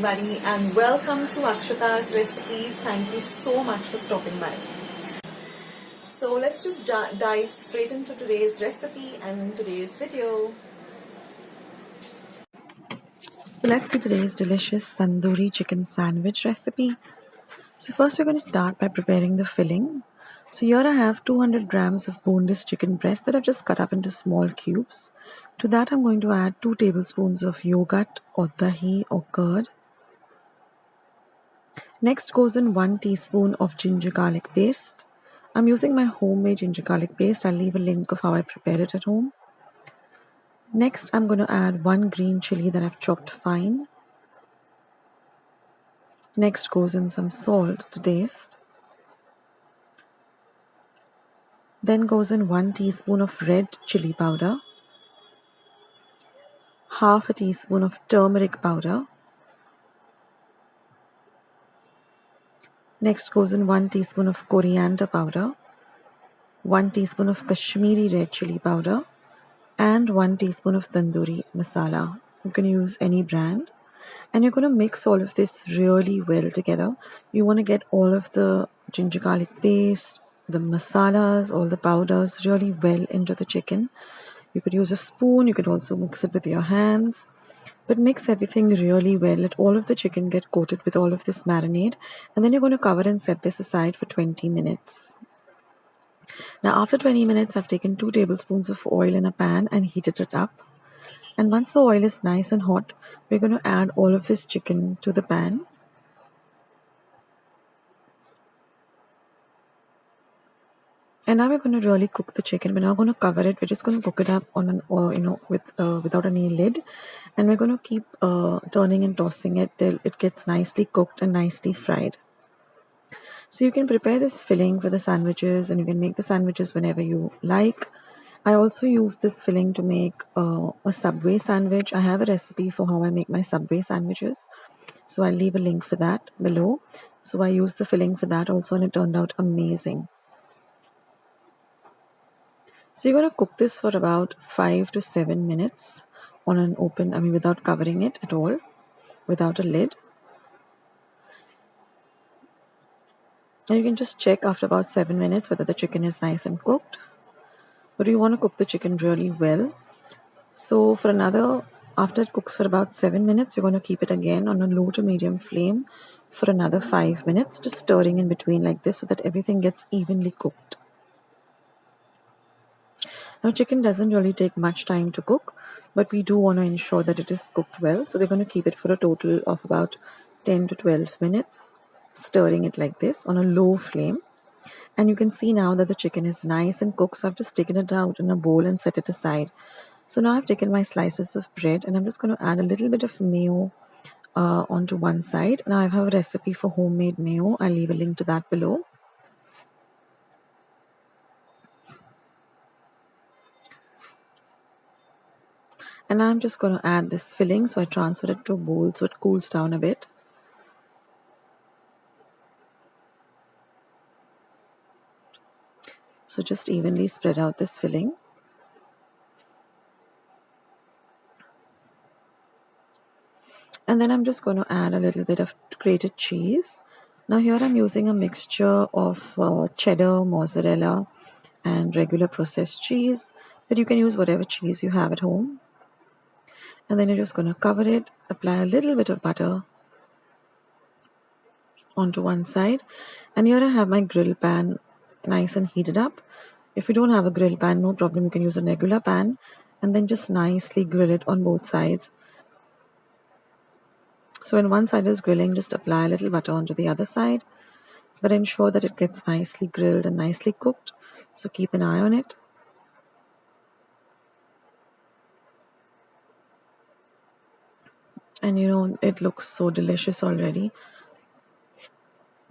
everybody, and welcome to Akshata's recipes. Thank you so much for stopping by. So let's just dive straight into today's recipe and today's video. So let's see today's delicious tandoori chicken sandwich recipe. So first we're going to start by preparing the filling. So here I have 200 grams of boneless chicken breast that I've just cut up into small cubes. To that I'm going to add 2 tablespoons of yogurt or dahi or curd. Next goes in 1 teaspoon of ginger garlic paste. I'm using my homemade ginger garlic paste. I'll leave a link of how I prepare it at home. Next I'm going to add 1 green chili that I've chopped fine. Next goes in some salt to taste. Then goes in 1 teaspoon of red chili powder, half a teaspoon of turmeric powder. Next goes in 1 teaspoon of coriander powder, 1 teaspoon of Kashmiri red chili powder, and 1 teaspoon of tandoori masala. You can use any brand. And you're going to mix all of this really well together. You want to get all of the ginger garlic paste, the masalas, all the powders really well into the chicken. You could use a spoon, you could also mix it with your hands. But mix everything really well. Let all of the chicken get coated with all of this marinade. And then you're going to cover and set this aside for 20 minutes. Now after 20 minutes, I've taken 2 tablespoons of oil in a pan and heated it up. And once the oil is nice and hot, we're going to add all of this chicken to the pan. And now we're going to really cook the chicken. We're not going to cover it. We're just going to cook it up on an, without any lid. And we're going to keep turning and tossing it till it gets nicely cooked and nicely fried. So you can prepare this filling for the sandwiches, and you can make the sandwiches whenever you like. I also use this filling to make a Subway sandwich. I have a recipe for how I make my Subway sandwiches. So I'll leave a link for that below. So I used the filling for that also, and it turned out amazing. So you're going to cook this for about 5 to 7 minutes on an open, without covering it at all, without a lid. And you can just check after about 7 minutes whether the chicken is nice and cooked. But you want to cook the chicken really well. So after it cooks for about 7 minutes, you're going to keep it again on a low to medium flame for another 5 minutes, just stirring in between like this so that everything gets evenly cooked. Now chicken doesn't really take much time to cook, but we do want to ensure that it is cooked well. So we're going to keep it for a total of about 10 to 12 minutes, stirring it like this on a low flame. And you can see now that the chicken is nice and cooked. So I've just taken it out in a bowl and set it aside. So now I've taken my slices of bread and I'm just going to add a little bit of mayo onto one side. Now I have a recipe for homemade mayo. I'll leave a link to that below. And now I'm just going to add this filling. So I transfer it to a bowl so it cools down a bit. So just evenly spread out this filling. And then I'm just going to add a little bit of grated cheese. Now here I'm using a mixture of cheddar, mozzarella, and regular processed cheese. But you can use whatever cheese you have at home. And then you're just going to cover it, apply a little bit of butter onto one side. And here I have my grill pan nice and heated up. If you don't have a grill pan, no problem, you can use a regular pan and then just nicely grill it on both sides. So when one side is grilling, just apply a little butter onto the other side, but ensure that it gets nicely grilled and nicely cooked. So keep an eye on it. And it looks so delicious already.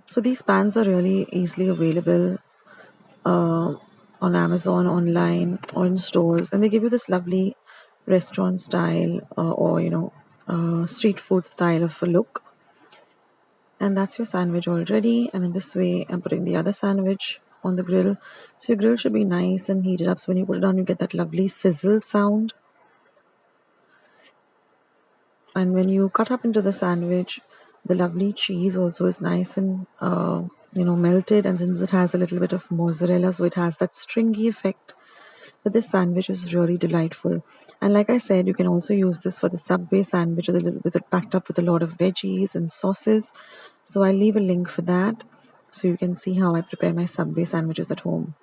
So these pans are really easily available on Amazon, online, or in stores, and they give you this lovely restaurant style or street food style of a look. And that's your sandwich already. And in this way, I'm putting the other sandwich on the grill. So your grill should be nice and heated up. So when you put it on, you get that lovely sizzle sound. And when you cut up into the sandwich, the lovely cheese also is nice and melted, and since it has a little bit of mozzarella, so it has that stringy effect. But this sandwich is really delightful. And like I said, you can also use this for the Subway sandwich with it packed up with a lot of veggies and sauces. So I'll leave a link for that so you can see how I prepare my Subway sandwiches at home.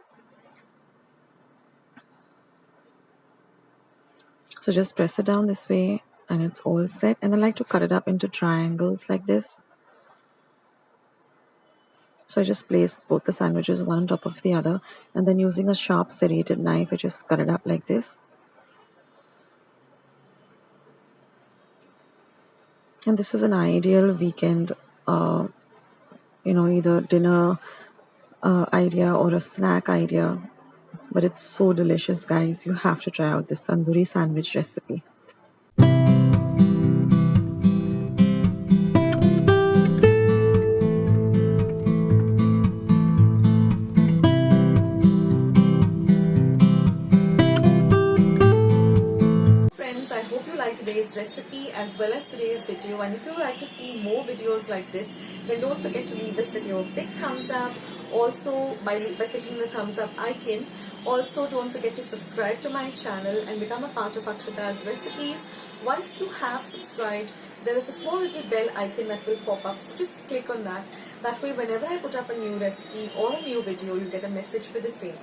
So just press it down this way and it's all set. And I like to cut it up into triangles like this. So I just place both the sandwiches one on top of the other, and then using a sharp serrated knife, I just cut it up like this. And this is an ideal weekend, either dinner idea or a snack idea. But it's so delicious, guys. You have to try out this tandoori sandwich recipe. Friends, I hope you liked today's recipe as well as today's video, and if you would like to see more videos like this, then don't forget to leave this video a big thumbs up. Also, by clicking the thumbs up icon. Also, don't forget to subscribe to my channel and become a part of Akshata's recipes. Once you have subscribed, there is a small little bell icon that will pop up, so just click on that. That way, whenever I put up a new recipe or a new video, you get a message for the same.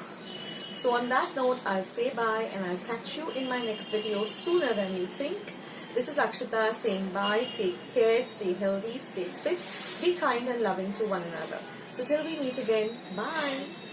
So on that note, I'll say bye and I'll catch you in my next video sooner than you think. This is Akshata saying bye, take care, stay healthy, stay fit, be kind and loving to one another. So till we meet again, bye.